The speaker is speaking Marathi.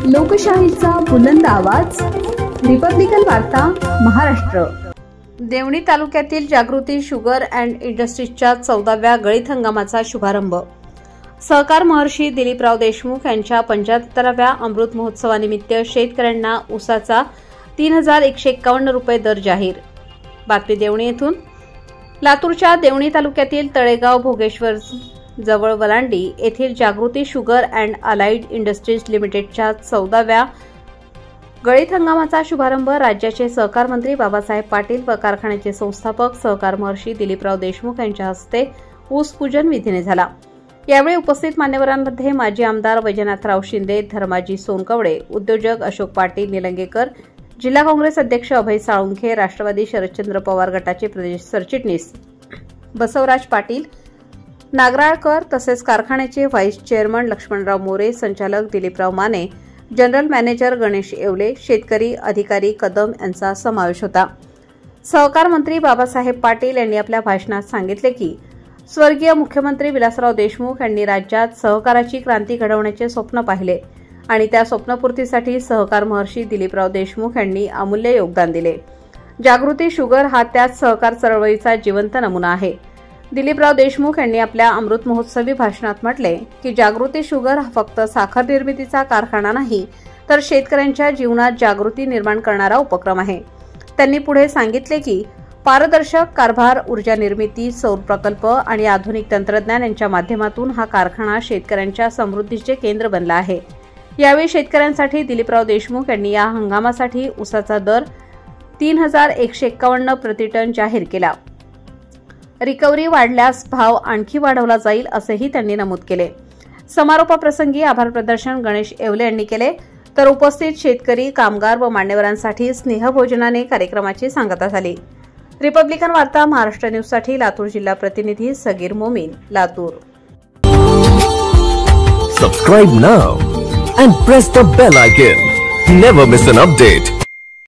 लोकशाहीचा बुलंद आवाज, रिपब्लिकन वार्ता महाराष्ट्र। देवणी तालुक्यातील जागृती शुगर अँड इंडस्ट्रीजच्या 14व्या गळीत हंगामाचा शुभारंभ। सहकार महर्षी दिलीपराव देशमुख यांच्या 75व्या अमृत महोत्सवानिमित्त शेतकऱ्यांना ऊसाचा 3151 रुपये दर जाहीर। बातमी देवणी येथून। लातूरच्या देवणी तालुक्यातील तळेगाव भोगेश्वर जवळ वलांडी येथील जागृती शुगर अँड अलाइड इंडस्ट्रीज लिमिटेडच्या 14व्या गळीत हंगामाचा शुभारंभ राज्याचे सहकार मंत्री बाबासाहेब पाटील व कारखान्याचे संस्थापक सहकार महर्षी दिलीपराव देशमुख यांच्या हस्ते ऊस पूजन विधीने झाला। यावेळी उपस्थित मान्यवरांमध्ये माजी आमदार वैजनाथराव शिंदे, धर्माजी सोनकवडे, उद्योजक अशोक पाटील निलंगेकर, जिल्हा काँग्रेस अध्यक्ष अभय साळुंखे, राष्ट्रवादी शरदचंद्र पवार गटाचे प्रदेश सरचिटणीस बसवराज पाटील नागराळकर तसेच कारखान्याचे व्हाईस चेअरमन लक्ष्मणराव मोरे, संचालक दिलीपराव माने, जनरल मॅनेजर गणेश येवले, शेतकरी अधिकारी कदम यांचा समावेश होता। सहकार मंत्री बाबासाहेब पाटील यांनी आपल्या भाषणात सांगितले की स्वर्गीय मुख्यमंत्री विलासराव देशमुख यांनी राज्यात सहकाराची क्रांती घडवण्याचे स्वप्न पाहिले आणि त्या स्वप्नपूर्तीसाठी सहकार महर्षी दिलीपराव देशमुख यांनी अमूल्य योगदान दिले। जागृती शुगर हा त्याच सहकार चळवळीचा जिवंत नमुना आहे। दिलीपराव देशमुख यांनी आपल्या अमृत महोत्सवी भाषणात म्हटले की जागृती शुगर हा फक्त साखर निर्मितीचा कारखाना नाही, तर शेतकऱ्यांच्या जीवनात जागृती निर्माण करणारा उपक्रम आहे। त्यांनी पुढे सांगितले की पारदर्शक कारभार, ऊर्जा निर्मिती, सौर प्रकल्प आणि आधुनिक तंत्रज्ञान यांच्या माध्यमातून हा कारखाना शेतकऱ्यांच्या समृद्धीचे केंद्र बनला आहे। यावेळी शेतकऱ्यांसाठी दिलीपराव देशमुख यांनी या हंगामासाठी ऊसाचा दर 3151 प्रतिटन जाहीर केला। रिकव्हरी वाढल्यास भाव आणखी वाढवला जाईल असेही त्यांनी नमूद केले। समारोपाप्रसंगी आभार प्रदर्शन गणेश येवले यांनी केले, तर उपस्थित शेतकरी, कामगार व मान्यवरांसाठी स्नेहभोजनाने कार्यक्रमाची सांगता झाली। रिपब्लिकन वार्ता महाराष्ट्र न्यूजसाठी लातूर जिल्हा प्रतिनिधी Sagir Momin, Latur. Subscribe now and press the bell icon. Never miss an update.